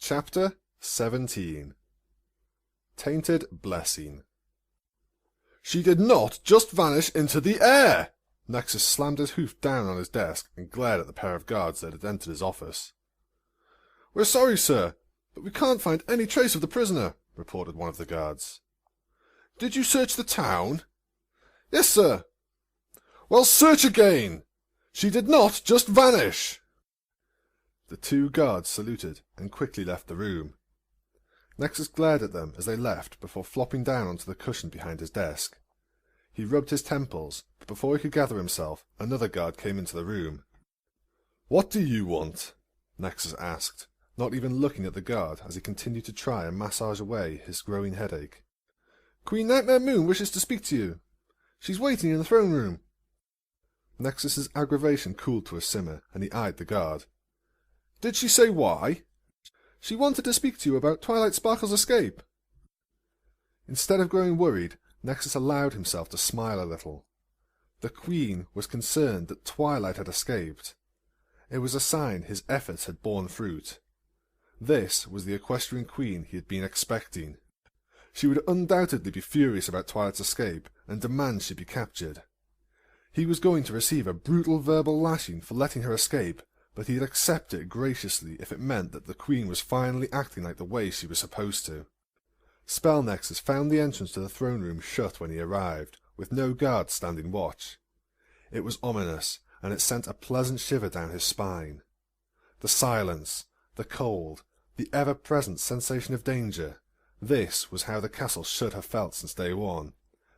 Chapter 17. Tainted Blessing. "She did not just vanish into the air!" Nexus slammed his hoof down on his desk and glared at the pair of guards that had entered his office. "We're sorry, sir, but we can't find any trace of the prisoner," reported one of the guards. "Did you search the town?" "Yes, sir." "Well, search again! She did not just vanish!" The two guards saluted and quickly left the room. Nexus glared at them as they left before flopping down onto the cushion behind his desk. He rubbed his temples, but before he could gather himself, another guard came into the room. "What do you want?" Nexus asked, not even looking at the guard as he continued to try and massage away his growing headache. "Queen Nightmare Moon wishes to speak to you. She's waiting in the throne room." Nexus's aggravation cooled to a simmer, and he eyed the guard. "Did she say why?" "She wanted to speak to you about Twilight Sparkle's escape." Instead of growing worried, Nexus allowed himself to smile a little. The Queen was concerned that Twilight had escaped. It was a sign his efforts had borne fruit. This was the equestrian queen he had been expecting. She would undoubtedly be furious about Twilight's escape and demand she be captured. He was going to receive a brutal verbal lashing for letting her escape, but he'd accept it graciously if it meant that the Queen was finally acting like the way she was supposed to. Spell Nexus found the entrance to the throne room shut when he arrived, with no guards standing watch. It was ominous, and it sent a pleasant shiver down his spine. The silence, the cold, the ever-present sensation of danger. This was how the castle should have felt since day one.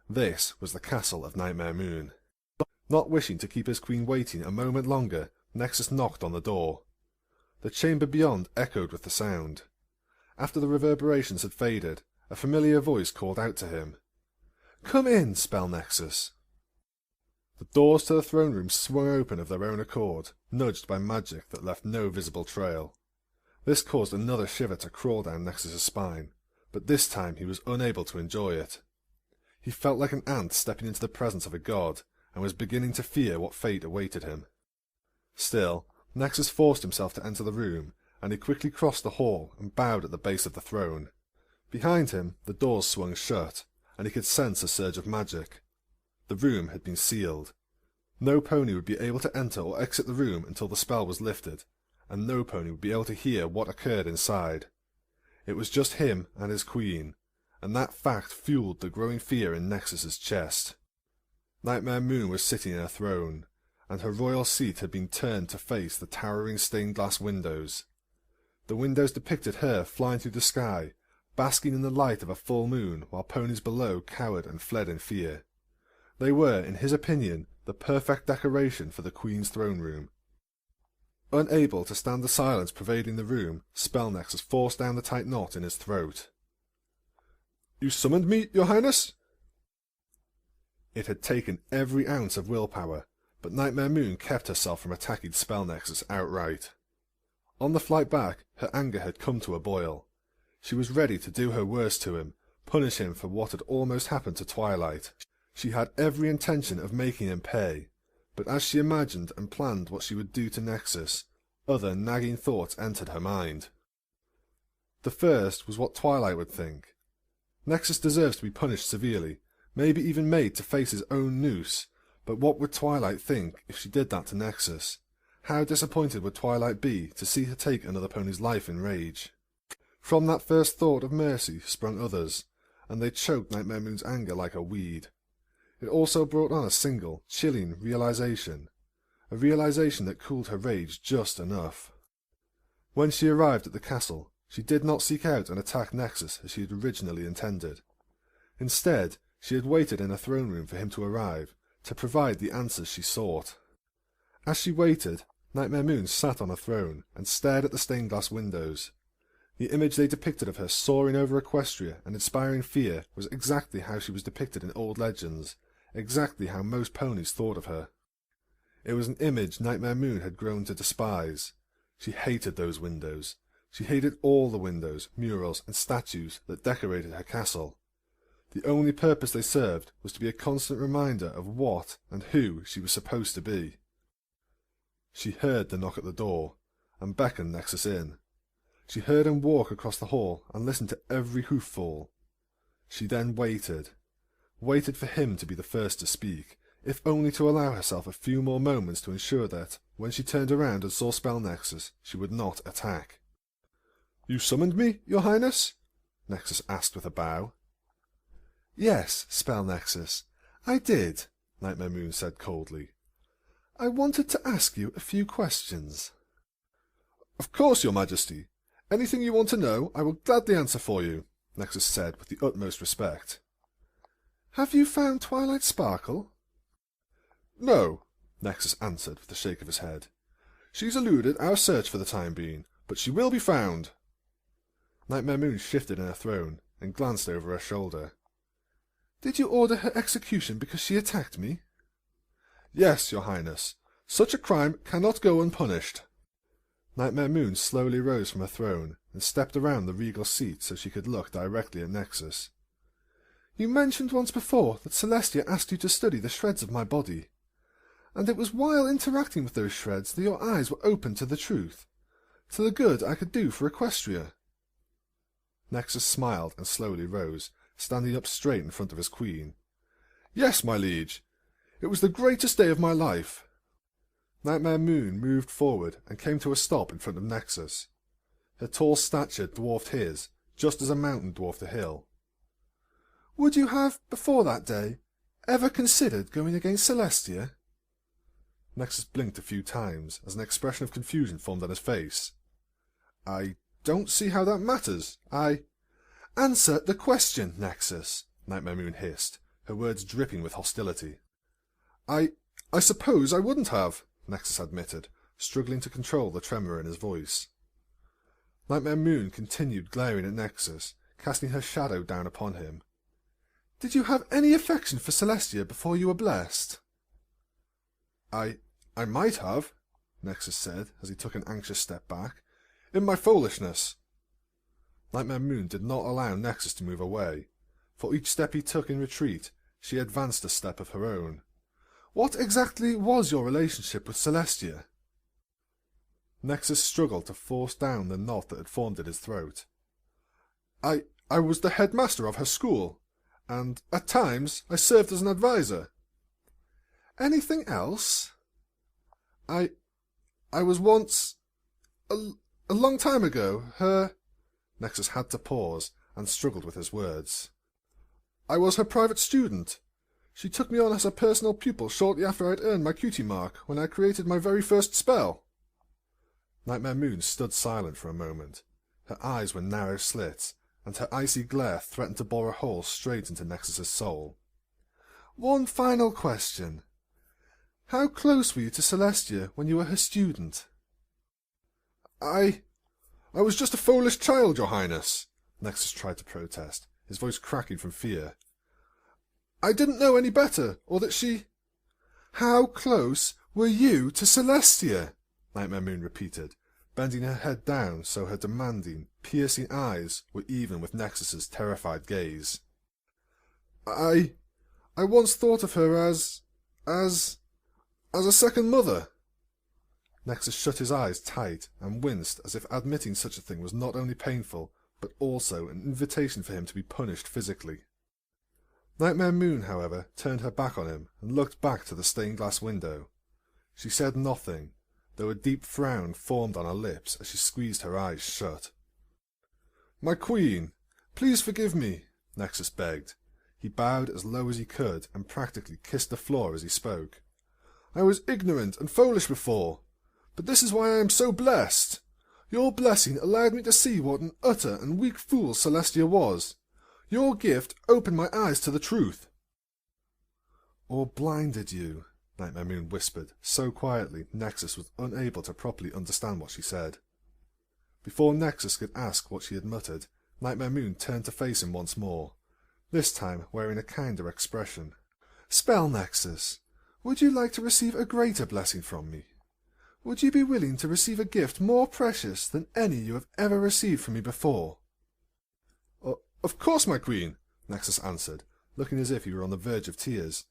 This was the castle of Nightmare Moon. Not wishing to keep his queen waiting a moment longer, Nexus knocked on the door. The chamber beyond echoed with the sound. After the reverberations had faded, a familiar voice called out to him. "Come in, Spell Nexus." The doors to the throne room swung open of their own accord, nudged by magic that left no visible trail. This caused another shiver to crawl down Nexus's spine, but this time he was unable to enjoy it. He felt like an ant stepping into the presence of a god, and was beginning to fear what fate awaited him. Still, Nexus forced himself to enter the room, and he quickly crossed the hall and bowed at the base of the throne. Behind him, the doors swung shut, and he could sense a surge of magic. The room had been sealed. No pony would be able to enter or exit the room until the spell was lifted, and no pony would be able to hear what occurred inside. It was just him and his queen, and that fact fueled the growing fear in Nexus's chest. Nightmare Moon was sitting in a throne, and her royal seat had been turned to face the towering stained-glass windows. The windows depicted her flying through the sky, basking in the light of a full moon, while ponies below cowered and fled in fear. They were, in his opinion, the perfect decoration for the Queen's throne room. Unable to stand the silence pervading the room, Spell Nexus forced down the tight knot in his throat. "You summoned me, Your Highness?" It had taken every ounce of willpower, but Nightmare Moon kept herself from attacking Spell Nexus outright. On the flight back, her anger had come to a boil. She was ready to do her worst to him, punish him for what had almost happened to Twilight. She had every intention of making him pay, but as she imagined and planned what she would do to Nexus, other nagging thoughts entered her mind. The first was what Twilight would think. Nexus deserves to be punished severely, maybe even made to face his own noose, but what would Twilight think if she did that to Nexus? How disappointed would Twilight be to see her take another pony's life in rage? From that first thought of mercy sprung others, and they choked Nightmare Moon's anger like a weed. It also brought on a single, chilling realization, a realization that cooled her rage just enough. When she arrived at the castle, she did not seek out and attack Nexus as she had originally intended. Instead, she had waited in a throne room for him to arrive, to provide the answers she sought. As she waited, Nightmare Moon sat on a throne and stared at the stained-glass windows. The image they depicted of her soaring over Equestria and inspiring fear was exactly how she was depicted in old legends, exactly how most ponies thought of her. It was an image Nightmare Moon had grown to despise. She hated those windows. She hated all the windows, murals, and statues that decorated her castle. The only purpose they served was to be a constant reminder of what and who she was supposed to be. She heard the knock at the door, and beckoned Nexus in. She heard him walk across the hall and listened to every hoof fall. She then waited for him to be the first to speak, if only to allow herself a few more moments to ensure that, when she turned around and saw Spell Nexus, she would not attack. "You summoned me, your highness?" Nexus asked with a bow. "Yes, Spell Nexus, I did," Nightmare Moon said coldly. "I wanted to ask you a few questions." "Of course, your majesty. Anything you want to know, I will gladly answer for you," Nexus said with the utmost respect. "Have you found Twilight Sparkle?" "No," Nexus answered with a shake of his head. "She's eluded our search for the time being, but she will be found." Nightmare Moon shifted in her throne and glanced over her shoulder. "Did you order her execution because she attacked me?" "Yes, your highness. Such a crime cannot go unpunished." Nightmare Moon slowly rose from her throne and stepped around the regal seat so she could look directly at Nexus. "You mentioned once before that Celestia asked you to study the shreds of my body, and it was while interacting with those shreds that your eyes were opened to the truth, to the good I could do for Equestria." Nexus smiled and slowly rose, standing up straight in front of his queen. "Yes, my liege. It was the greatest day of my life." Nightmare Moon moved forward and came to a stop in front of Nexus. Her tall stature dwarfed his, just as a mountain dwarfed a hill. "Would you have, before that day, ever considered going against Celestia?" Nexus blinked a few times as an expression of confusion formed on his face. "I don't see how that matters. "Answer the question, Nexus," Nightmare Moon hissed, her words dripping with hostility. I suppose I wouldn't have," Nexus admitted, struggling to control the tremor in his voice. Nightmare Moon continued glaring at Nexus, casting her shadow down upon him. "Did you have any affection for Celestia before you were blessed?" I might have," Nexus said as he took an anxious step back, "in my foolishness." Nightmare Moon did not allow Nexus to move away. For each step he took in retreat, she advanced a step of her own. "What exactly was your relationship with Celestia?" Nexus struggled to force down the knot that had formed in his throat. I was the headmaster of her school, and at times I served as an advisor." "Anything else?" I was once, a long time ago, her..." Nexus had to pause and struggled with his words. "I was her private student. She took me on as a personal pupil shortly after I'd earned my cutie mark, when I created my very first spell." Nightmare Moon stood silent for a moment. Her eyes were narrow slits, and her icy glare threatened to bore a hole straight into Nexus's soul. "One final question. How close were you to Celestia when you were her student?" I was just a foolish child, your highness," Nexus tried to protest, his voice cracking from fear. "I didn't know any better, or that she—" "How close were you to Celestia?" Nightmare Moon repeated, bending her head down so her demanding, piercing eyes were even with Nexus's terrified gaze. I once thought of her as a second mother." Nexus shut his eyes tight and winced as if admitting such a thing was not only painful, but also an invitation for him to be punished physically. Nightmare Moon, however, turned her back on him and looked back to the stained-glass window. She said nothing, though a deep frown formed on her lips as she squeezed her eyes shut. "My queen, please forgive me," Nexus begged. He bowed as low as he could and practically kissed the floor as he spoke. "I was ignorant and foolish before, but this is why I am so blessed. Your blessing allowed me to see what an utter and weak fool Celestia was. Your gift opened my eyes to the truth." "Or blinded you," Nightmare Moon whispered, so quietly Nexus was unable to properly understand what she said. Before Nexus could ask what she had muttered, Nightmare Moon turned to face him once more, this time wearing a kinder expression. "Spell Nexus, would you like to receive a greater blessing from me? Would you be willing to receive a gift more precious than any you have ever received from me before?" Of course, my queen," Nexus answered, looking as if he were on the verge of tears.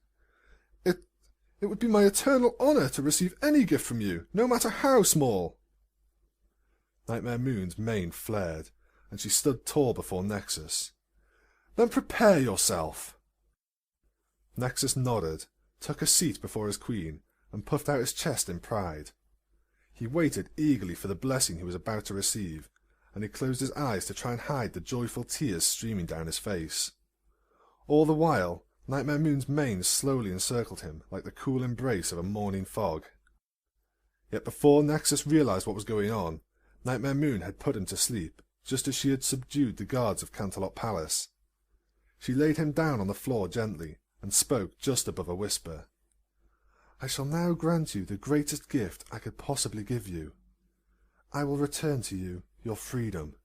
It would be my eternal honour to receive any gift from you, no matter how small." Nightmare Moon's mane flared, and she stood tall before Nexus. "Then prepare yourself!" Nexus nodded, took a seat before his queen, and puffed out his chest in pride. He waited eagerly for the blessing he was about to receive, and he closed his eyes to try and hide the joyful tears streaming down his face. All the while, Nightmare Moon's mane slowly encircled him like the cool embrace of a morning fog. Yet before Nexus realized what was going on, Nightmare Moon had put him to sleep, just as she had subdued the guards of Canterlot Palace. She laid him down on the floor gently, and spoke just above a whisper. "I shall now grant you the greatest gift I could possibly give you. I will return to you your freedom."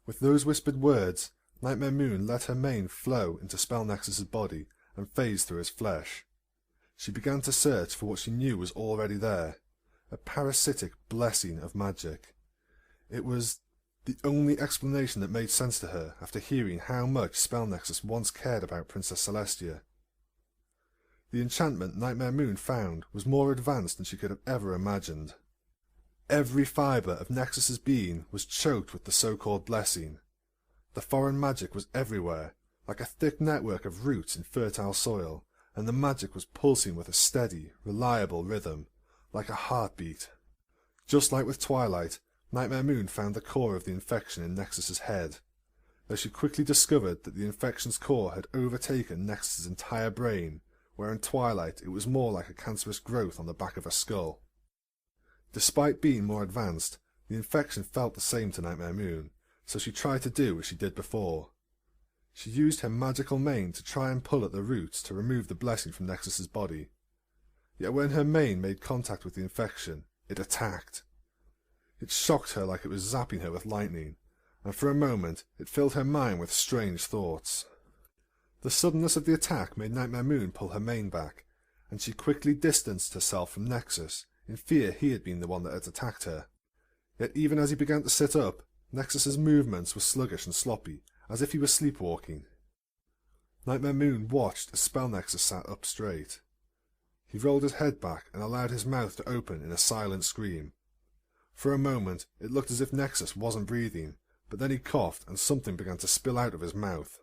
With those whispered words, Nightmare Moon let her mane flow into Spell Nexus's body and phase through his flesh. She began to search for what she knew was already there, a parasitic blessing of magic. It was the only explanation that made sense to her after hearing how much Spell Nexus once cared about Princess Celestia. The enchantment Nightmare Moon found was more advanced than she could have ever imagined. Every fibre of Nexus's being was choked with the so-called blessing. The foreign magic was everywhere, like a thick network of roots in fertile soil, and the magic was pulsing with a steady, reliable rhythm, like a heartbeat. Just like with Twilight, Nightmare Moon found the core of the infection in Nexus's head, though she quickly discovered that the infection's core had overtaken Nexus's entire brain, where in Twilight it was more like a cancerous growth on the back of a skull. Despite being more advanced, the infection felt the same to Nightmare Moon, so she tried to do as she did before. She used her magical mane to try and pull at the roots to remove the blessing from Nexus's body. Yet when her mane made contact with the infection, it attacked. It shocked her like it was zapping her with lightning, and for a moment it filled her mind with strange thoughts. The suddenness of the attack made Nightmare Moon pull her mane back, and she quickly distanced herself from Nexus, in fear he had been the one that had attacked her. Yet even as he began to sit up, Nexus's movements were sluggish and sloppy, as if he was sleepwalking. Nightmare Moon watched as Spell Nexus sat up straight. He rolled his head back and allowed his mouth to open in a silent scream. For a moment it looked as if Nexus wasn't breathing, but then he coughed and something began to spill out of his mouth.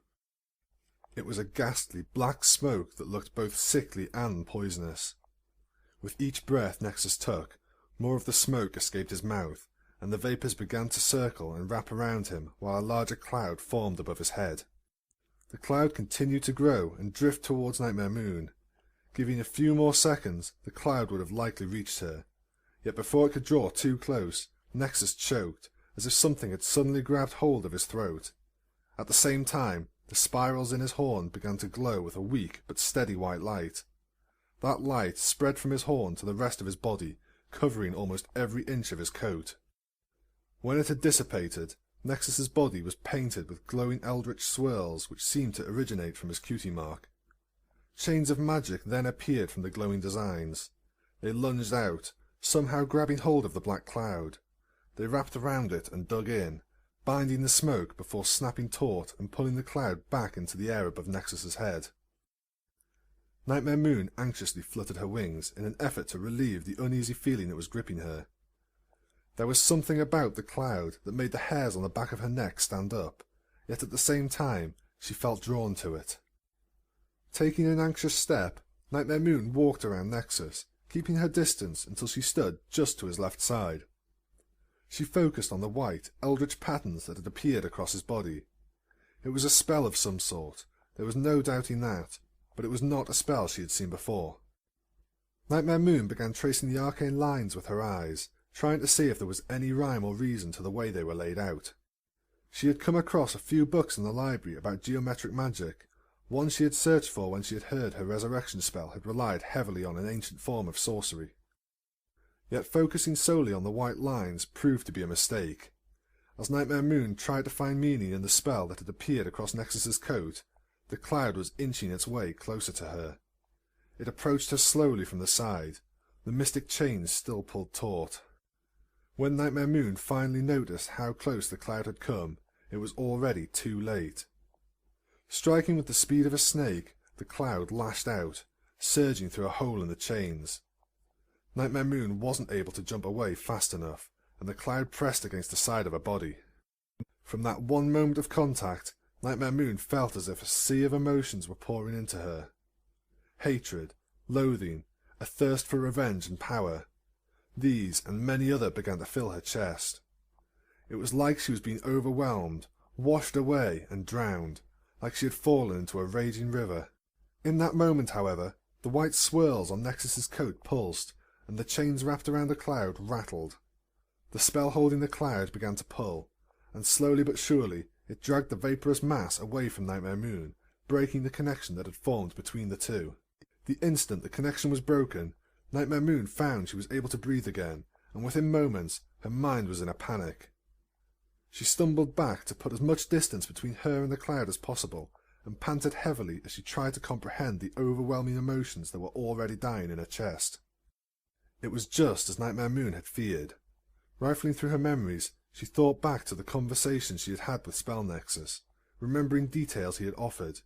It was a ghastly black smoke that looked both sickly and poisonous. With each breath Nexus took, more of the smoke escaped his mouth, and the vapours began to circle and wrap around him while a larger cloud formed above his head. The cloud continued to grow and drift towards Nightmare Moon. Giving a few more seconds, the cloud would have likely reached her. Yet before it could draw too close, Nexus choked, as if something had suddenly grabbed hold of his throat. At the same time, the spirals in his horn began to glow with a weak but steady white light. That light spread from his horn to the rest of his body, covering almost every inch of his coat. When it had dissipated, Nexus's body was painted with glowing eldritch swirls which seemed to originate from his cutie mark. Chains of magic then appeared from the glowing designs. They lunged out, somehow grabbing hold of the black cloud. They wrapped around it and dug in, binding the smoke before snapping taut and pulling the cloud back into the air above Nexus's head. Nightmare Moon anxiously fluttered her wings in an effort to relieve the uneasy feeling that was gripping her. There was something about the cloud that made the hairs on the back of her neck stand up, yet at the same time she felt drawn to it. Taking an anxious step, Nightmare Moon walked around Nexus, keeping her distance until she stood just to his left side. She focused on the white, eldritch patterns that had appeared across his body. It was a spell of some sort, there was no doubting that, but it was not a spell she had seen before. Nightmare Moon began tracing the arcane lines with her eyes, trying to see if there was any rhyme or reason to the way they were laid out. She had come across a few books in the library about geometric magic. One she had searched for when she had heard her resurrection spell had relied heavily on an ancient form of sorcery. Yet focusing solely on the white lines proved to be a mistake. As Nightmare Moon tried to find meaning in the spell that had appeared across Nexus's coat, the cloud was inching its way closer to her. It approached her slowly from the side, the mystic chains still pulled taut. When Nightmare Moon finally noticed how close the cloud had come, it was already too late. Striking with the speed of a snake, the cloud lashed out, surging through a hole in the chains. Nightmare Moon wasn't able to jump away fast enough, and the cloud pressed against the side of her body. From that one moment of contact, Nightmare Moon felt as if a sea of emotions were pouring into her. Hatred, loathing, a thirst for revenge and power. These and many other began to fill her chest. It was like she was being overwhelmed, washed away and drowned, like she had fallen into a raging river. In that moment, however, the white swirls on Nexus's coat pulsed, and the chains wrapped around the cloud rattled. The spell holding the cloud began to pull, and slowly but surely it dragged the vaporous mass away from Nightmare Moon, breaking the connection that had formed between the two. The instant the connection was broken, Nightmare Moon found she was able to breathe again, and within moments her mind was in a panic. She stumbled back to put as much distance between her and the cloud as possible, and panted heavily as she tried to comprehend the overwhelming emotions that were already dying in her chest. It was just as Nightmare Moon had feared. Rifling through her memories, she thought back to the conversation she had had with Spell Nexus, remembering details he had offered.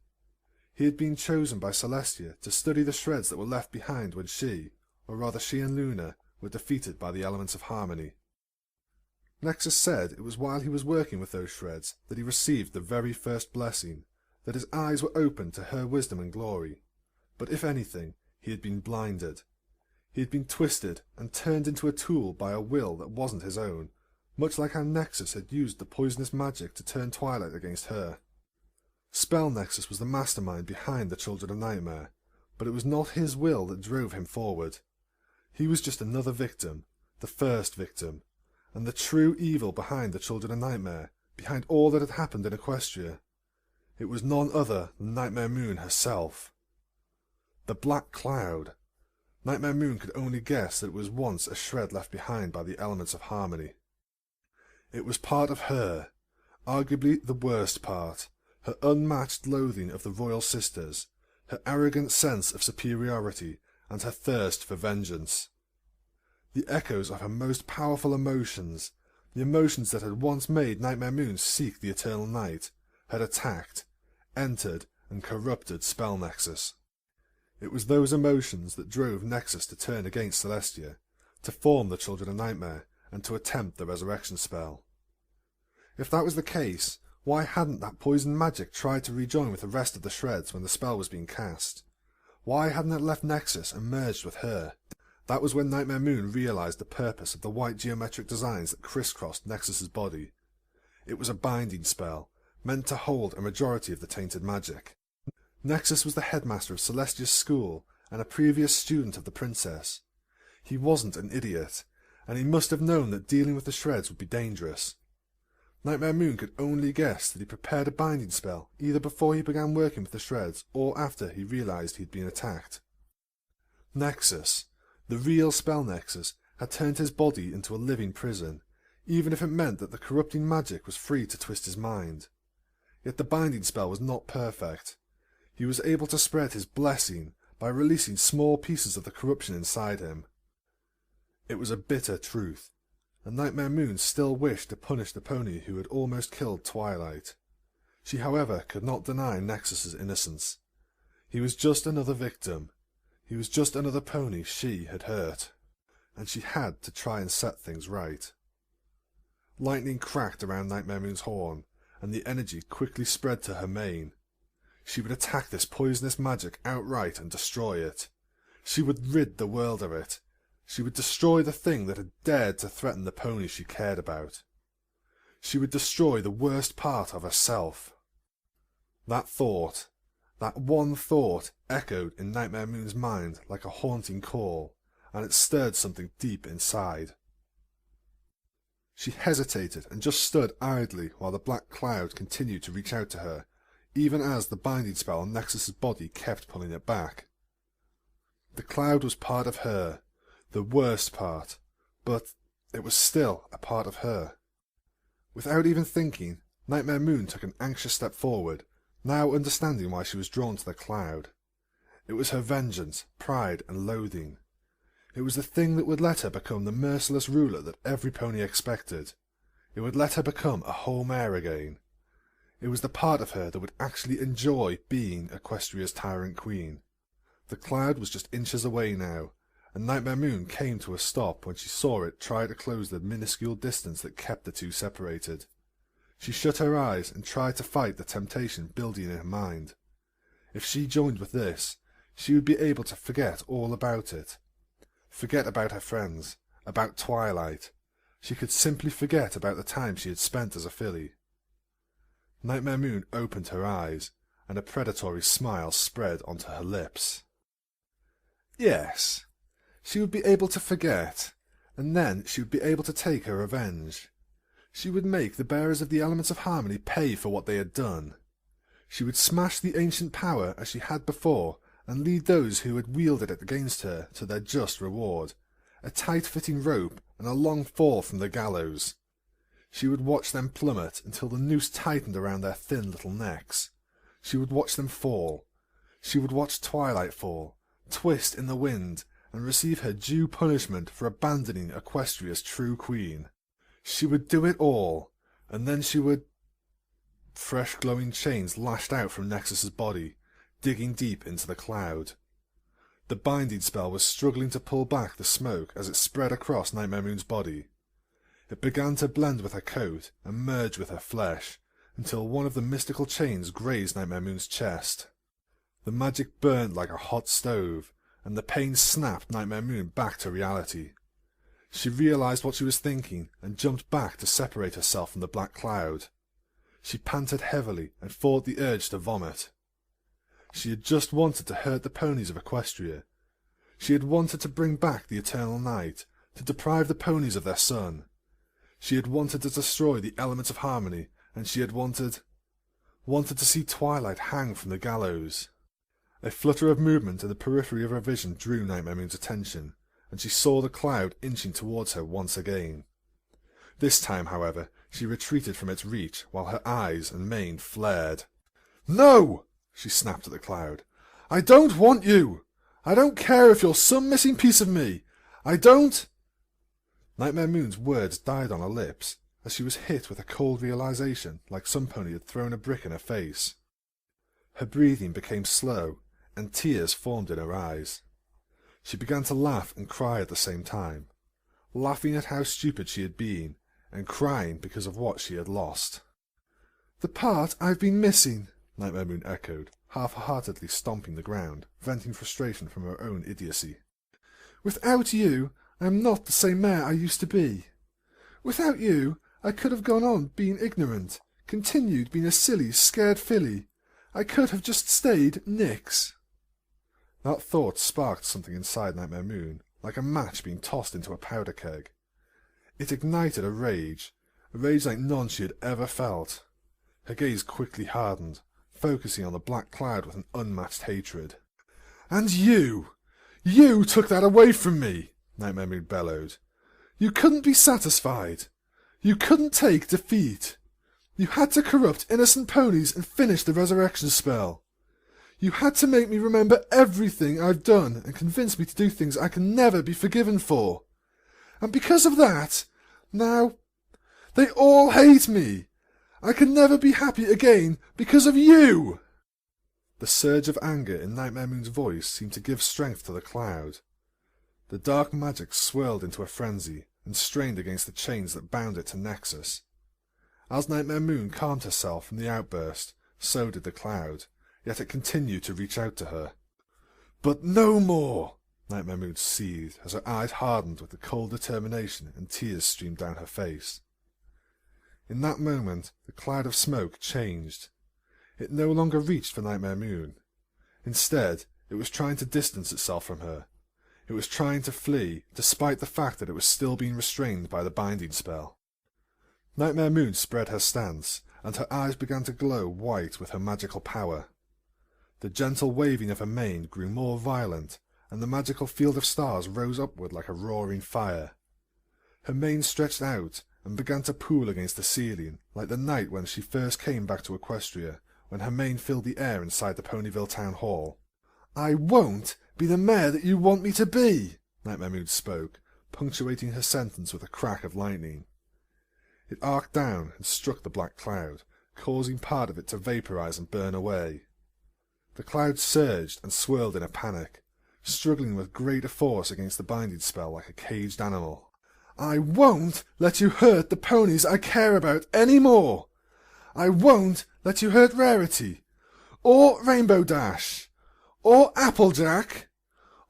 He had been chosen by Celestia to study the shreds that were left behind when she, or rather she and Luna, were defeated by the elements of harmony. Nexus said it was while he was working with those shreds that he received the very first blessing, that his eyes were opened to her wisdom and glory. But if anything, he had been blinded. He had been twisted and turned into a tool by a will that wasn't his own, much like how Nexus had used the poisonous magic to turn Twilight against her. Spell Nexus was the mastermind behind the Children of Nightmare, but it was not his will that drove him forward. He was just another victim, the first victim, and the true evil behind the Children of Nightmare, behind all that had happened in Equestria. It was none other than Nightmare Moon herself. The Black Cloud. Nightmare Moon could only guess that it was once a shred left behind by the elements of harmony. It was part of her, arguably the worst part, her unmatched loathing of the Royal Sisters, her arrogant sense of superiority, and her thirst for vengeance. The echoes of her most powerful emotions, the emotions that had once made Nightmare Moon seek the eternal night, had attacked, entered, and corrupted Spell Nexus. It was those emotions that drove Nexus to turn against Celestia, to form the Children of Nightmare, and to attempt the resurrection spell. If that was the case, why hadn't that poison magic tried to rejoin with the rest of the shreds when the spell was being cast? Why hadn't it left Nexus and merged with her? That was when Nightmare Moon realized the purpose of the white geometric designs that crisscrossed Nexus's body. It was a binding spell, meant to hold a majority of the tainted magic. Nexus was the headmaster of Celestia's school and a previous student of the princess. He wasn't an idiot, and he must have known that dealing with the shreds would be dangerous. Nightmare Moon could only guess that he prepared a binding spell either before he began working with the shreds or after he realized he'd been attacked. Nexus, the real Spell Nexus, had turned his body into a living prison, even if it meant that the corrupting magic was free to twist his mind. Yet the binding spell was not perfect. He was able to spread his blessing by releasing small pieces of the corruption inside him. It was a bitter truth, and Nightmare Moon still wished to punish the pony who had almost killed Twilight. She, however, could not deny Nexus's innocence. He was just another victim. He was just another pony she had hurt, and she had to try and set things right. Lightning cracked around Nightmare Moon's horn, and the energy quickly spread to her mane. She would attack this poisonous magic outright and destroy it. She would rid the world of it. She would destroy the thing that had dared to threaten the pony she cared about. She would destroy the worst part of herself. That thought, that one thought, echoed in Nightmare Moon's mind like a haunting call, and it stirred something deep inside. She hesitated and just stood idly while the black cloud continued to reach out to her, even as the binding spell on Nexus's body kept pulling it back. The cloud was part of her, the worst part, but it was still a part of her. Without even thinking, Nightmare Moon took an anxious step forward, now understanding why she was drawn to the cloud. It was her vengeance, pride, and loathing. It was the thing that would let her become the merciless ruler that every pony expected. It would let her become a whole mare again. It was the part of her that would actually enjoy being Equestria's tyrant queen. The cloud was just inches away now, and Nightmare Moon came to a stop when she saw it try to close the minuscule distance that kept the two separated. She shut her eyes and tried to fight the temptation building in her mind. If she joined with this, she would be able to forget all about it. Forget about her friends, about Twilight. She could simply forget about the time she had spent as a filly. Nightmare Moon opened her eyes, and a predatory smile spread onto her lips. Yes, she would be able to forget, and then she would be able to take her revenge. She would make the bearers of the elements of harmony pay for what they had done. She would smash the ancient power as she had before, and lead those who had wielded it against her to their just reward, a tight-fitting rope and a long fall from the gallows. She would watch them plummet until the noose tightened around their thin little necks. She would watch them fall. She would watch Twilight fall, twist in the wind, and receive her due punishment for abandoning Equestria's true queen. She would do it all, and then she would... Fresh glowing chains lashed out from Nexus's body, digging deep into the cloud. The binding spell was struggling to pull back the smoke as it spread across Nightmare Moon's body. It began to blend with her coat and merge with her flesh, until one of the mystical chains grazed Nightmare Moon's chest. The magic burned like a hot stove, and the pain snapped Nightmare Moon back to reality. She realized what she was thinking and jumped back to separate herself from the black cloud. She panted heavily and fought the urge to vomit. She had just wanted to hurt the ponies of Equestria. She had wanted to bring back the eternal night, to deprive the ponies of their sun. She had wanted to destroy the elements of harmony, and she had wanted to see Twilight hang from the gallows. A flutter of movement in the periphery of her vision drew Nightmare Moon's attention, and she saw the cloud inching towards her once again. This time, however, she retreated from its reach, while her eyes and mane flared. "No!" she snapped at the cloud. "I don't want you! I don't care if you're some missing piece of me! I don't—" Nightmare Moon's words died on her lips, as she was hit with a cold realization, like some pony had thrown a brick in her face. Her breathing became slow, and tears formed in her eyes. She began to laugh and cry at the same time, laughing at how stupid she had been, and crying because of what she had lost. "The part I've been missing," Nightmare Moon echoed, half-heartedly stomping the ground, venting frustration from her own idiocy. "Without you, I am not the same mare I used to be. Without you, I could have gone on being ignorant, continued being a silly, scared filly. I could have just stayed Nyx." That thought sparked something inside Nightmare Moon, like a match being tossed into a powder keg. It ignited a rage like none she had ever felt. Her gaze quickly hardened, focusing on the black cloud with an unmatched hatred. "And you took that away from me!" Nightmare Moon bellowed. "You couldn't be satisfied. You couldn't take defeat. You had to corrupt innocent ponies and finish the resurrection spell. You had to make me remember everything I've done and convince me to do things I can never be forgiven for. And because of that, now, they all hate me. I can never be happy again because of you!" The surge of anger in Nightmare Moon's voice seemed to give strength to the cloud. The dark magic swirled into a frenzy and strained against the chains that bound it to Nexus. As Nightmare Moon calmed herself from the outburst, so did the cloud, yet it continued to reach out to her. "But no more!" Nightmare Moon seethed as her eyes hardened with the cold determination and tears streamed down her face. In that moment, the cloud of smoke changed. It no longer reached for Nightmare Moon. Instead, it was trying to distance itself from her. It was trying to flee, despite the fact that it was still being restrained by the binding spell. Nightmare Moon spread her stance, and her eyes began to glow white with her magical power. The gentle waving of her mane grew more violent, and the magical field of stars rose upward like a roaring fire. Her mane stretched out and began to pool against the ceiling, like the night when she first came back to Equestria, when her mane filled the air inside the Ponyville Town Hall. "I won't be the mare that you want me to be," Nightmare Moon spoke, punctuating her sentence with a crack of lightning. It arced down and struck the black cloud, causing part of it to vaporize and burn away. The cloud surged and swirled in a panic, struggling with greater force against the binding spell like a caged animal. I won't let you hurt the ponies I care about any more. I won't let you hurt Rarity, or Rainbow Dash, or Applejack,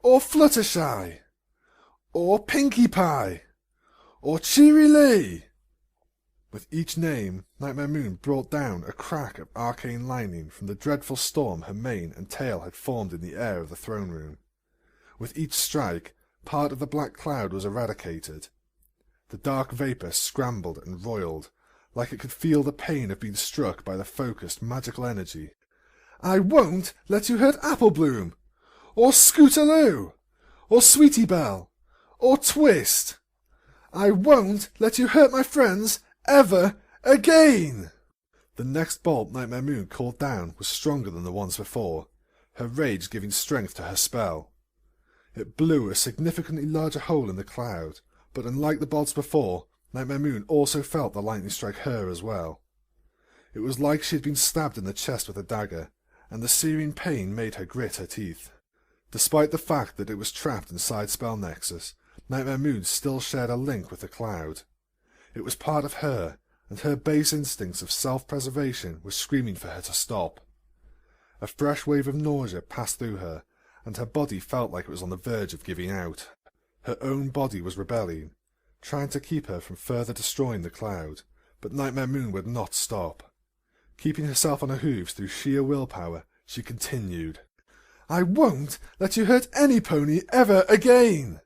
or Fluttershy, or Pinkie Pie, or Cheery Lee. With each name, Nightmare Moon brought down a crack of arcane lightning from the dreadful storm her mane and tail had formed in the air of the throne room. With each strike, part of the black cloud was eradicated. The dark vapour scrambled and roiled, like it could feel the pain of being struck by the focused magical energy. I won't let you hurt Applebloom, or Scootaloo, or Sweetie Belle, or Twist. I won't let you hurt my friends ever again! The next bolt Nightmare Moon called down was stronger than the ones before, her rage giving strength to her spell. It blew a significantly larger hole in the cloud, but unlike the bolts before, Nightmare Moon also felt the lightning strike her as well. It was like she had been stabbed in the chest with a dagger, and the searing pain made her grit her teeth. Despite the fact that it was trapped inside Spell Nexus, Nightmare Moon still shared a link with the cloud. It was part of her, and her base instincts of self-preservation were screaming for her to stop. A fresh wave of nausea passed through her, and her body felt like it was on the verge of giving out. Her own body was rebelling, trying to keep her from further destroying the cloud, but Nightmare Moon would not stop. Keeping herself on her hooves through sheer willpower, she continued. I won't let you hurt any pony ever again!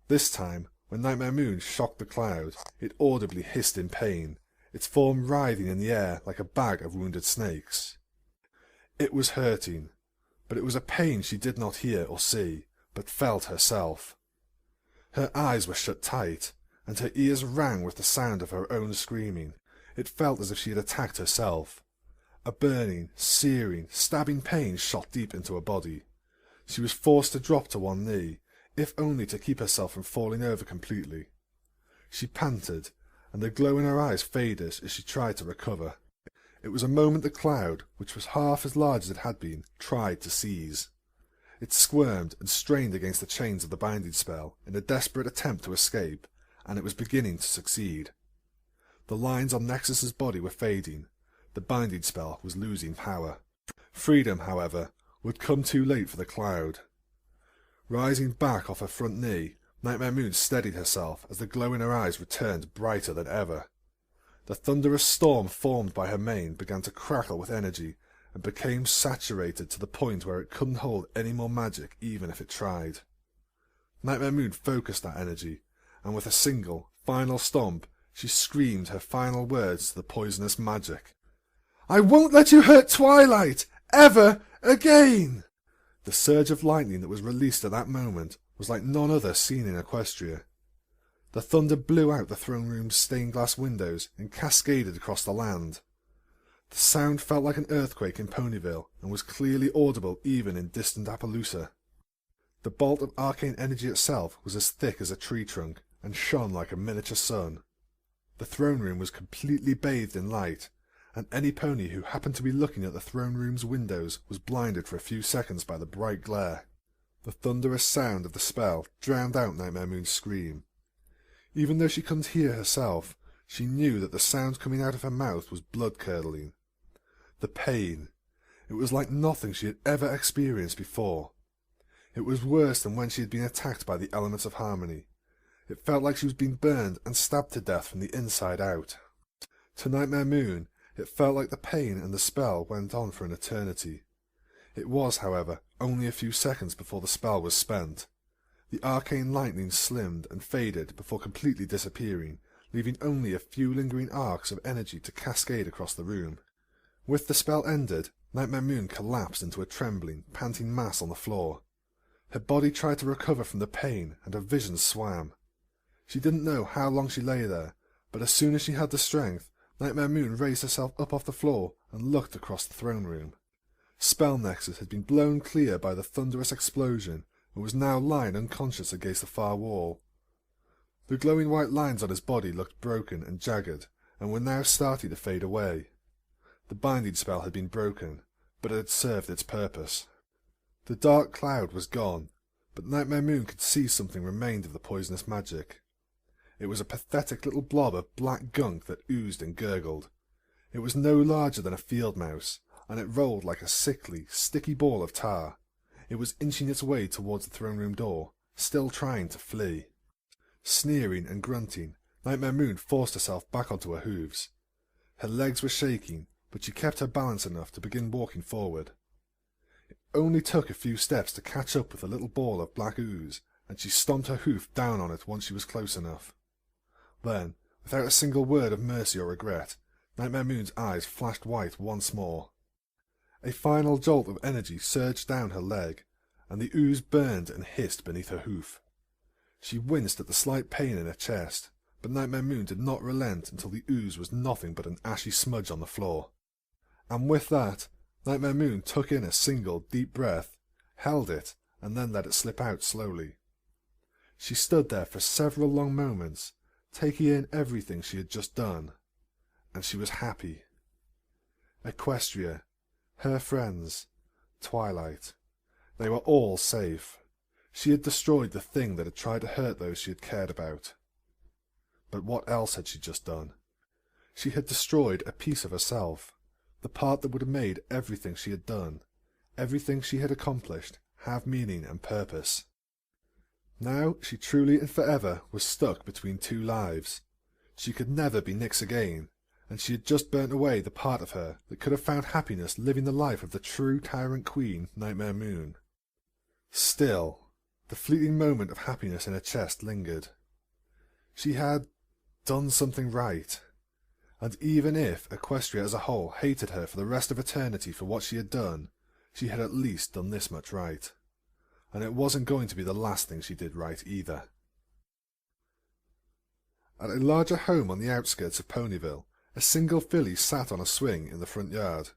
This time, when Nightmare Moon shocked the cloud, it audibly hissed in pain, its form writhing in the air like a bag of wounded snakes. It was hurting, but it was a pain she did not hear or see, but felt herself. Her eyes were shut tight, and her ears rang with the sound of her own screaming. It felt as if she had attacked herself. A burning, searing, stabbing pain shot deep into her body. She was forced to drop to one knee, if only to keep herself from falling over completely. She panted, and the glow in her eyes faded as she tried to recover. It was a moment the cloud, which was half as large as it had been, tried to seize. It squirmed and strained against the chains of the binding spell in a desperate attempt to escape, and it was beginning to succeed. The lines on Nexus's body were fading. The binding spell was losing power. Freedom, however, would come too late for the cloud. Rising back off her front knee, Nightmare Moon steadied herself as the glow in her eyes returned brighter than ever. The thunderous storm formed by her mane began to crackle with energy and became saturated to the point where it couldn't hold any more magic even if it tried. Nightmare Moon focused that energy, and with a single, final stomp, she screamed her final words to the poisonous magic. I won't let you hurt Twilight ever again! The surge of lightning that was released at that moment was like none other seen in Equestria. The thunder blew out the throne room's stained glass windows and cascaded across the land. The sound felt like an earthquake in Ponyville and was clearly audible even in distant Appaloosa. The bolt of arcane energy itself was as thick as a tree trunk and shone like a miniature sun. The throne room was completely bathed in light, and any pony who happened to be looking at the throne room's windows was blinded for a few seconds by the bright glare. The thunderous sound of the spell drowned out Nightmare Moon's scream. Even though she couldn't hear herself, she knew that the sound coming out of her mouth was blood-curdling. The pain. It was like nothing she had ever experienced before. It was worse than when she had been attacked by the elements of harmony. It felt like she was being burned and stabbed to death from the inside out. To Nightmare Moon, it felt like the pain and the spell went on for an eternity. It was, however, only a few seconds before the spell was spent. The arcane lightning slimmed and faded before completely disappearing, leaving only a few lingering arcs of energy to cascade across the room. With the spell ended, Nightmare Moon collapsed into a trembling, panting mass on the floor. Her body tried to recover from the pain, and her vision swam. She didn't know how long she lay there, but as soon as she had the strength, Nightmare Moon raised herself up off the floor and looked across the throne room. Spell Nexus had been blown clear by the thunderous explosion and was now lying unconscious against the far wall. The glowing white lines on his body looked broken and jagged, and were now starting to fade away. The binding spell had been broken, but it had served its purpose. The dark cloud was gone, but Nightmare Moon could see something remained of the poisonous magic. It was a pathetic little blob of black gunk that oozed and gurgled. It was no larger than a field mouse, and it rolled like a sickly, sticky ball of tar. It was inching its way towards the throne room door, still trying to flee. Sneering and grunting, Nightmare Moon forced herself back onto her hooves. Her legs were shaking, but she kept her balance enough to begin walking forward. It only took a few steps to catch up with the little ball of black ooze, and she stomped her hoof down on it once she was close enough. Then, without a single word of mercy or regret, Nightmare Moon's eyes flashed white once more. A final jolt of energy surged down her leg, and the ooze burned and hissed beneath her hoof. She winced at the slight pain in her chest, but Nightmare Moon did not relent until the ooze was nothing but an ashy smudge on the floor. And with that, Nightmare Moon took in a single deep breath, held it, and then let it slip out slowly. She stood there for several long moments, taking in everything she had just done, and she was happy. Equestria, her friends, Twilight, they were all safe. She had destroyed the thing that had tried to hurt those she had cared about. But what else had she just done? She had destroyed a piece of herself, the part that would have made everything she had done, everything she had accomplished, have meaning and purpose. Now she truly and forever was stuck between two lives. She could never be Nyx again, and she had just burnt away the part of her that could have found happiness living the life of the true tyrant queen, Nightmare Moon. Still, the fleeting moment of happiness in her chest lingered. She had done something right, and even if Equestria as a whole hated her for the rest of eternity for what she had done, she had at least done this much right. And it wasn't going to be the last thing she did right either. At a larger home on the outskirts of Ponyville, a single filly sat on a swing in the front yard.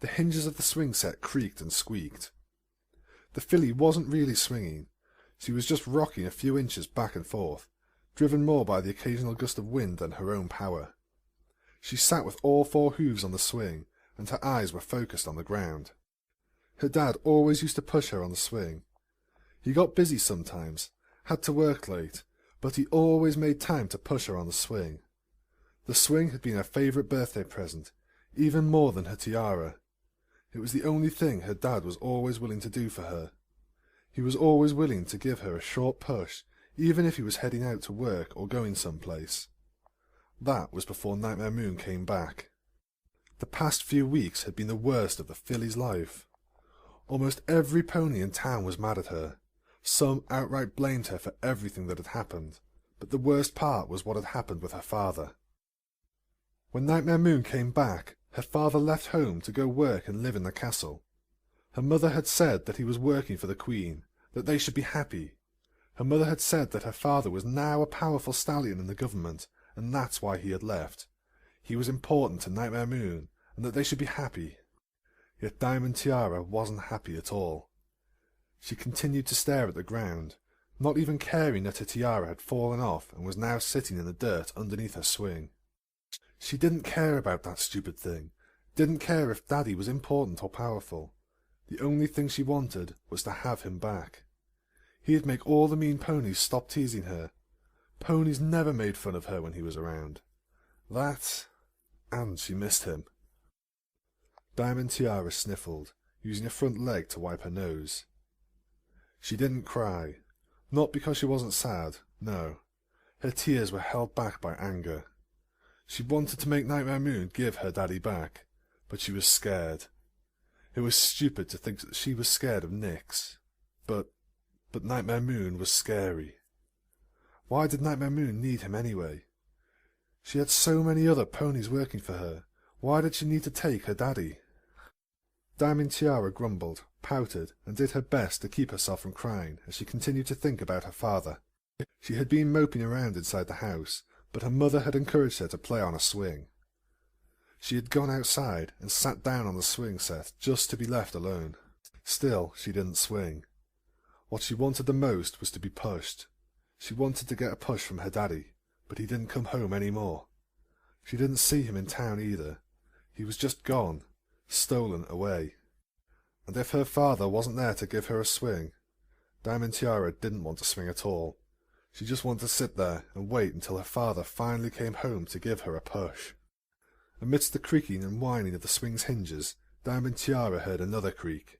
The hinges of the swing set creaked and squeaked. The filly wasn't really swinging. She was just rocking a few inches back and forth, driven more by the occasional gust of wind than her own power. She sat with all four hooves on the swing, and her eyes were focused on the ground. Her dad always used to push her on the swing. He got busy sometimes, had to work late, but he always made time to push her on the swing. The swing had been her favourite birthday present, even more than her tiara. It was the only thing her dad was always willing to do for her. He was always willing to give her a short push, even if he was heading out to work or going someplace. That was before Nightmare Moon came back. The past few weeks had been the worst of the filly's life. Almost every pony in town was mad at her. Some outright blamed her for everything that had happened, but the worst part was what had happened with her father. When Nightmare Moon came back, her father left home to go work and live in the castle. Her mother had said that he was working for the Queen, that they should be happy. Her mother had said that her father was now a powerful stallion in the government, and that's why he had left. He was important to Nightmare Moon, and that they should be happy. Yet Diamond Tiara wasn't happy at all. She continued to stare at the ground, not even caring that her tiara had fallen off and was now sitting in the dirt underneath her swing. She didn't care about that stupid thing, didn't care if Daddy was important or powerful. The only thing she wanted was to have him back. He'd make all the mean ponies stop teasing her. Ponies never made fun of her when he was around. That, and she missed him. Diamond Tiara sniffled, using her front leg to wipe her nose. She didn't cry, not because she wasn't sad, no. Her tears were held back by anger. She wanted to make Nightmare Moon give her daddy back, but she was scared. It was stupid to think that she was scared of Nyx, but Nightmare Moon was scary. Why did Nightmare Moon need him anyway? She had so many other ponies working for her. Why did she need to take her daddy? Diamond Tiara grumbled, pouted, and did her best to keep herself from crying as she continued to think about her father. She had been moping around inside the house, but her mother had encouraged her to play on a swing. She had gone outside and sat down on the swing set just to be left alone. Still, she didn't swing. What she wanted the most was to be pushed. She wanted to get a push from her daddy, but he didn't come home any more. She didn't see him in town either. He was just gone, stolen away. and if her father wasn't there to give her a swing, Diamond Tiara didn't want to swing at all. She just wanted to sit there and wait until her father finally came home to give her a push. Amidst the creaking and whining of the swing's hinges, Diamond Tiara heard another creak.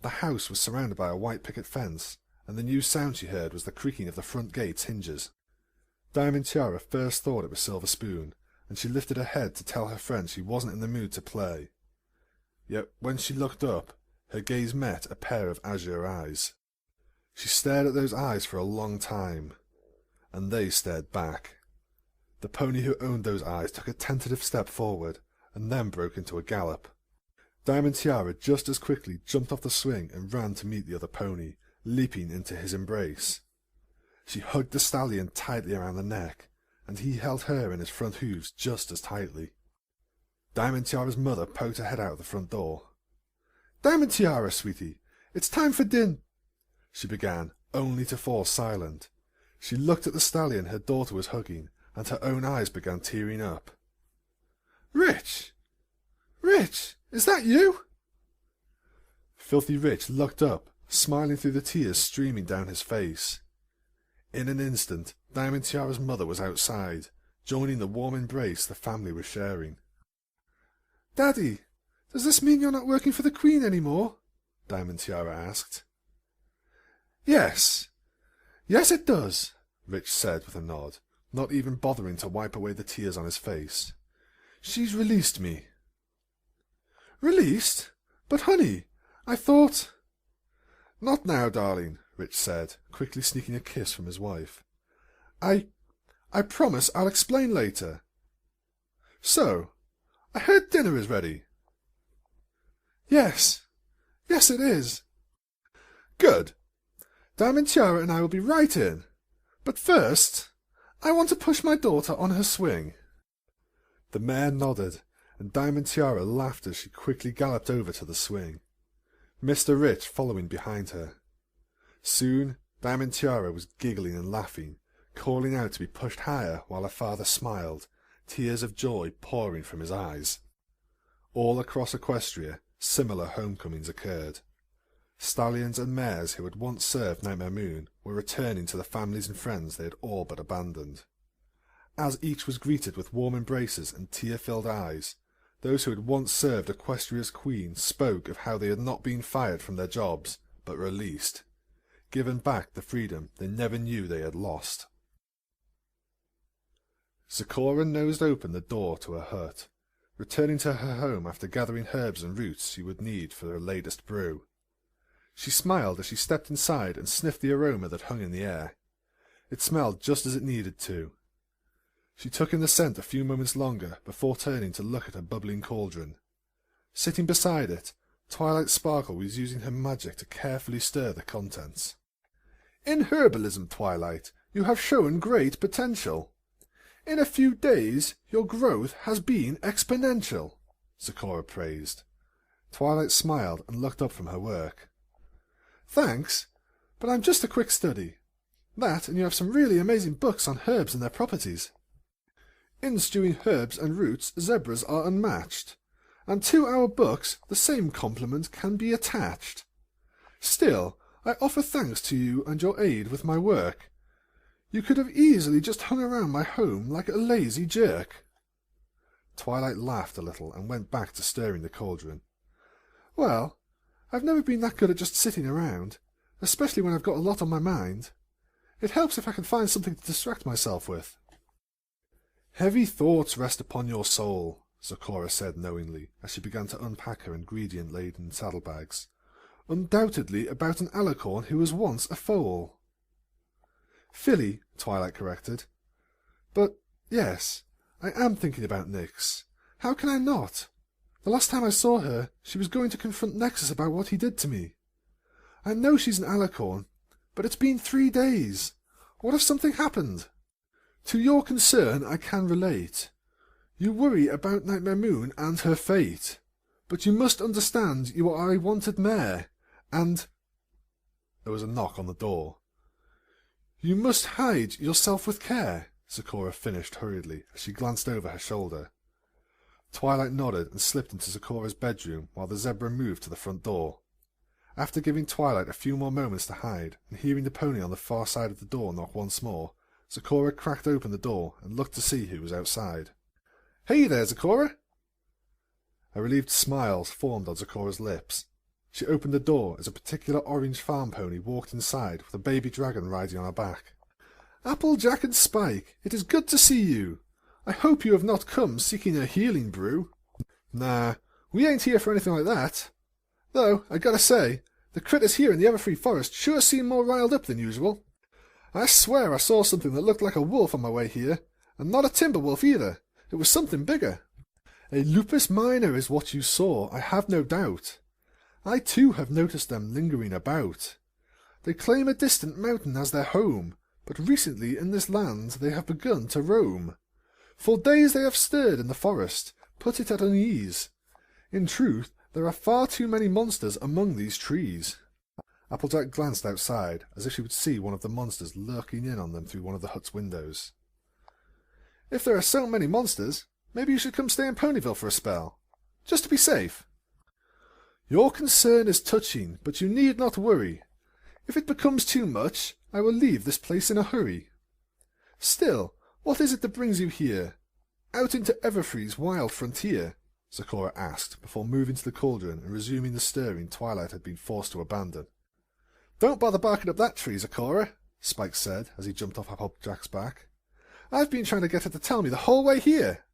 The house was surrounded by a white picket fence, and the new sound she heard was the creaking of the front gate's hinges. Diamond Tiara first thought it was Silver Spoon, and she lifted her head to tell her friend she wasn't in the mood to play. Yet when she looked up, her gaze met a pair of azure eyes. She stared at those eyes for a long time, and they stared back. The pony who owned those eyes took a tentative step forward, and then broke into a gallop. Diamond Tiara just as quickly jumped off the swing and ran to meet the other pony, leaping into his embrace. She hugged the stallion tightly around the neck, and he held her in his front hooves just as tightly. Diamond Tiara's mother poked her head out of the front door. "Diamond Tiara, sweetie, it's time for she began, only to fall silent. She looked at the stallion her daughter was hugging, and her own eyes began tearing up. "Rich! Rich! Is that you?" Filthy Rich looked up, smiling through the tears streaming down his face. In an instant, Diamond Tiara's mother was outside, joining the warm embrace the family was sharing. "Daddy, does this mean you're not working for the Queen anymore?" Diamond Tiara asked. "Yes. Yes, it does," Rich said with a nod, not even bothering to wipe away the tears on his face. "She's released me." "Released? But honey, I thought—" "Not now, darling," Rich said, quickly sneaking a kiss from his wife. I promise I'll explain later. So, I heard dinner is ready." Yes, it is." "Good. Diamond Tiara and I will be right in. But first, I want to push my daughter on her swing." The mare nodded, and Diamond Tiara laughed as she quickly galloped over to the swing, Mr. Rich following behind her. Soon, Diamond Tiara was giggling and laughing, calling out to be pushed higher while her father smiled, tears of joy pouring from his eyes. All across Equestria, similar homecomings occurred. Stallions and mares who had once served Nightmare Moon were returning to the families and friends they had all but abandoned. As each was greeted with warm embraces and tear-filled eyes, those who had once served Equestria's queen spoke of how they had not been fired from their jobs, but released, given back the freedom they never knew they had lost. Zecora nosed open the door to her hut, returning to her home after gathering herbs and roots she would need for her latest brew. She smiled as she stepped inside and sniffed the aroma that hung in the air. It smelled just as it needed to. She took in the scent a few moments longer before turning to look at her bubbling cauldron. Sitting beside it, Twilight Sparkle was using her magic to carefully stir the contents. "In herbalism, Twilight, you have shown great potential. In a few days your growth has been exponential," Zecora praised. Twilight smiled and looked up from her work. "Thanks, but I'm just a quick study. That, and you have some really amazing books on herbs and their properties. In stewing herbs and roots, zebras are unmatched, and to our books the same compliment can be attached. Still, I offer thanks to you and your aid with my work. You could have easily just hung around my home like a lazy jerk." Twilight laughed a little and went back to stirring the cauldron. "Well, I've never been that good at just sitting around, especially when I've got a lot on my mind. It helps if I can find something to distract myself with." "Heavy thoughts rest upon your soul," Zecora said knowingly, as she began to unpack her ingredient-laden saddlebags. "Undoubtedly about an alicorn who was once a foal." "Filly," Twilight corrected. "But, yes, I am thinking about Nyx. How can I not? The last time I saw her, she was going to confront Nexus about what he did to me. I know she's an alicorn, but it's been 3 days. What if something happened? To your concern I can relate. You worry about Nightmare Moon and her fate. But you must understand you are a wanted mare, and—" There was a knock on the door. "You must hide yourself with care," Zecora finished hurriedly as she glanced over her shoulder. Twilight nodded and slipped into Sakura's bedroom while the zebra moved to the front door. After giving Twilight a few more moments to hide, and hearing the pony on the far side of the door knock once more, Sakura cracked open the door and looked to see who was outside. "Hey there, Sakura!" A relieved smile formed on Sakura's lips. She opened the door as a particular orange farm pony walked inside with a baby dragon riding on her back. "Applejack and Spike, it is good to see you. I hope you have not come seeking a healing brew." "Nah, we ain't here for anything like that. Though, I gotta say, the critters here in the Everfree Forest sure seem more riled up than usual. I swear I saw something that looked like a wolf on my way here, and not a timber wolf either. It was something bigger." "A lupus minor is what you saw, I have no doubt. I too have noticed them lingering about. They claim a distant mountain as their home, but recently in this land they have begun to roam. For days they have stirred in the forest, put it at unease. In truth, there are far too many monsters among these trees." Applejack glanced outside, as if she would see one of the monsters lurking in on them through one of the hut's windows. "If there are so many monsters, maybe you should come stay in Ponyville for a spell, just to be safe." "Your concern is touching, but you need not worry. If it becomes too much, I will leave this place in a hurry. Still, what is it that brings you here, out into Everfree's wild frontier?" Sakura asked, before moving to the cauldron and resuming the stirring Twilight had been forced to abandon. "Don't bother barking up that tree, Sakura," Spike said as he jumped off Applejack's back. "I've been trying to get her to tell me the whole way here."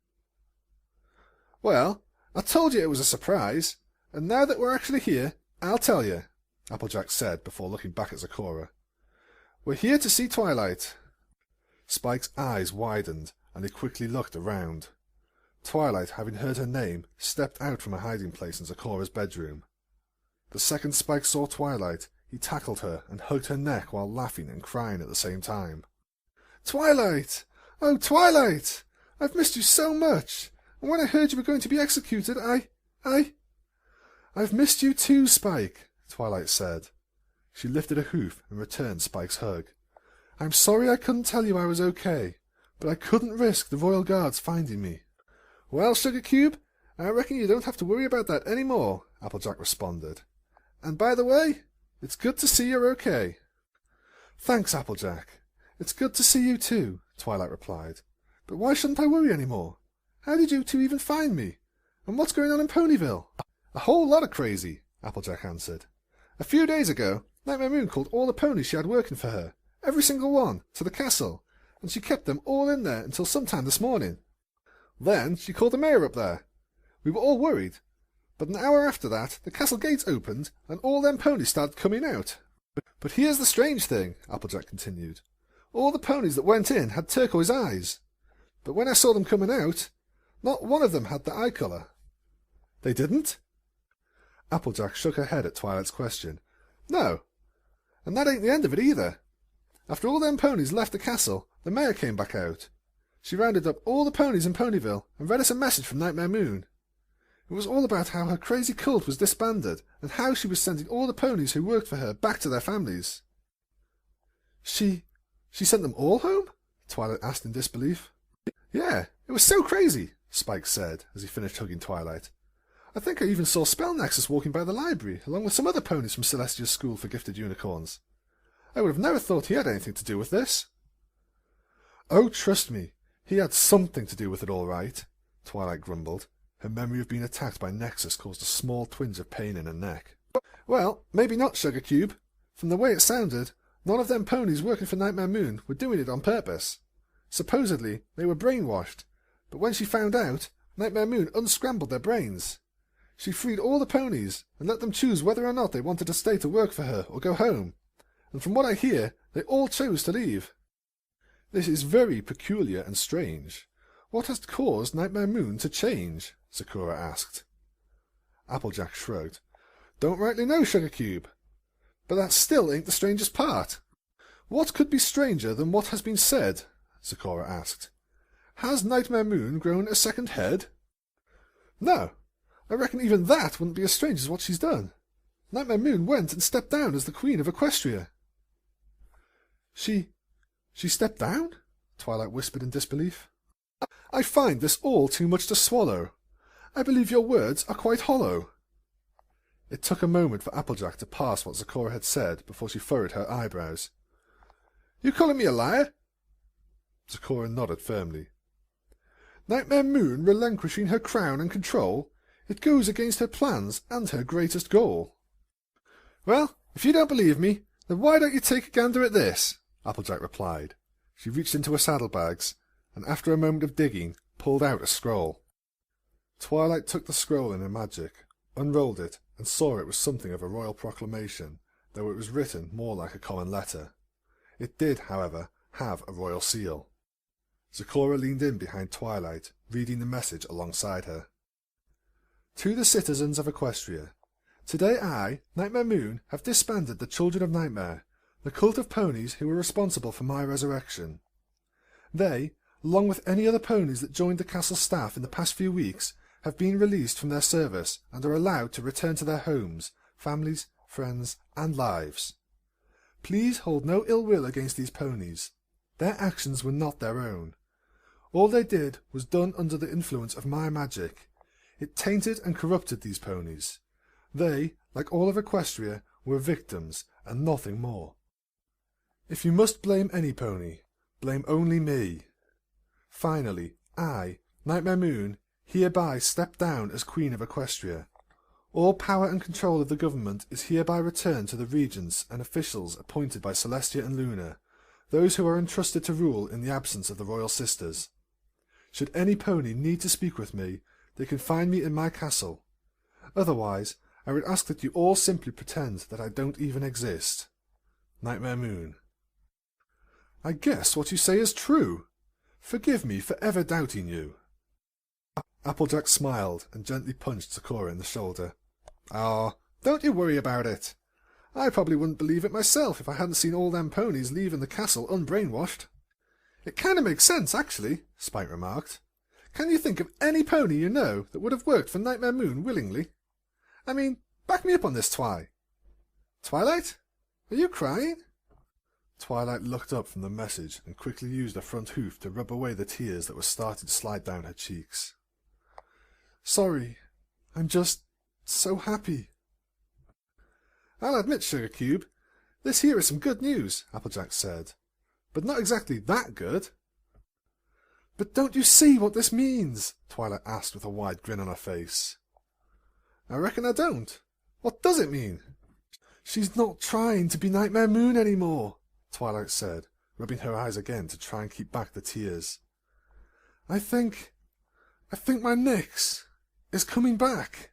"Well, I told you it was a surprise, and now that we're actually here, I'll tell you," Applejack said before looking back at Sakura. "We're here to see Twilight." Spike's eyes widened, and he quickly looked around. Twilight, having heard her name, stepped out from a hiding place in Sakura's bedroom. The second Spike saw Twilight, he tackled her and hugged her neck while laughing and crying at the same time. "Twilight! Oh, Twilight! I've missed you so much, and when I heard you were going to be executed, I've missed you too, Spike," Twilight said. She lifted a hoof and returned Spike's hug. "I'm sorry I couldn't tell you I was okay, but I couldn't risk the Royal Guards finding me." "Well, Sugar Cube, I reckon you don't have to worry about that any more," Applejack responded. "And by the way, it's good to see you're okay." "Thanks, Applejack. It's good to see you too," Twilight replied. "But why shouldn't I worry any more? How did you two even find me? And what's going on in Ponyville?" "A whole lot of crazy," Applejack answered. "A few days ago, Nightmare Moon called all the ponies she had working for her, every single one, to the castle, and she kept them all in there until sometime this morning. Then she called the mayor up there. We were all worried, but an hour after that, the castle gates opened, and all them ponies started coming out. But here's the strange thing," Applejack continued. "All the ponies that went in had turquoise eyes, but when I saw them coming out, not one of them had the eye colour." "They didn't?" Applejack shook her head at Twilight's question. "No. And that ain't the end of it either. After all them ponies left the castle, the mayor came back out. She rounded up all the ponies in Ponyville and read us a message from Nightmare Moon. It was all about how her crazy cult was disbanded and how she was sending all the ponies who worked for her back to their families." She sent them all home?" Twilight asked in disbelief. "Yeah, it was so crazy," Spike said as he finished hugging Twilight. "I think I even saw Spell Nexus walking by the library, along with some other ponies from Celestia's School for Gifted Unicorns. I would have never thought he had anything to do with this." "Oh, trust me, he had something to do with it all right," Twilight grumbled. Her memory of being attacked by Nexus caused a small twinge of pain in her neck. "Well, maybe not, Sugar Cube. From the way it sounded, none of them ponies working for Nightmare Moon were doing it on purpose. Supposedly, they were brainwashed, but when she found out, Nightmare Moon unscrambled their brains. She freed all the ponies and let them choose whether or not they wanted to stay to work for her or go home, and from what I hear, they all chose to leave." "This is very peculiar and strange. What has caused Nightmare Moon to change?" Sakura asked. Applejack shrugged. "Don't rightly know, Sugar Cube. But that still ain't the strangest part." "What could be stranger than what has been said?" Sakura asked. "Has Nightmare Moon grown a second head?" "No. I reckon even that wouldn't be as strange as what she's done. Nightmare Moon went and stepped down as the Queen of Equestria." She stepped down?" Twilight whispered in disbelief. "I find this all too much to swallow. I believe your words are quite hollow. It took a moment for Applejack to parse what Zecora had said before she furrowed her eyebrows. You calling me a liar? Zecora nodded firmly. Nightmare Moon relinquishing her crown and control? It goes against her plans and her greatest goal. Well, if you don't believe me, then why don't you take a gander at this? Applejack replied. She reached into her saddlebags, and after a moment of digging, pulled out a scroll. Twilight took the scroll in her magic, unrolled it, and saw it was something of a royal proclamation, though it was written more like a common letter. It did, however, have a royal seal. Zecora leaned in behind Twilight, reading the message alongside her. To the citizens of Equestria, today I, Nightmare Moon, have disbanded the Children of Nightmare, the cult of ponies who were responsible for my resurrection. They, along with any other ponies that joined the castle staff in the past few weeks, have been released from their service and are allowed to return to their homes, families, friends, and lives. Please hold no ill will against these ponies. Their actions were not their own. All they did was done under the influence of my magic. It tainted and corrupted these ponies. They, like all of Equestria, were victims and nothing more. If you must blame any pony, blame only me. Finally, I, Nightmare Moon, hereby step down as Queen of Equestria. All power and control of the government is hereby returned to the regents and officials appointed by Celestia and Luna, those who are entrusted to rule in the absence of the royal sisters. Should any pony need to speak with me, they can find me in my castle. Otherwise, I would ask that you all simply pretend that I don't even exist. Nightmare Moon. I guess what you say is true. Forgive me for ever doubting you. Applejack smiled and gently punched Zecora in the shoulder. Ah, don't you worry about it. I probably wouldn't believe it myself if I hadn't seen all them ponies leaving the castle unbrainwashed. It kind of makes sense, actually, Spike remarked. Can you think of any pony you know that would have worked for Nightmare Moon willingly? I mean, back me up on this, Twilight? Are you crying? Twilight looked up from the message and quickly used her front hoof to rub away the tears that were starting to slide down her cheeks. Sorry, I'm just so happy. I'll admit, Sugar Cube, this here is some good news, Applejack said, but not exactly that good. But don't you see what this means? Twilight asked with a wide grin on her face. I reckon I don't. What does it mean? She's not trying to be Nightmare Moon anymore, Twilight said, rubbing her eyes again to try and keep back the tears. I think my Nyx is coming back.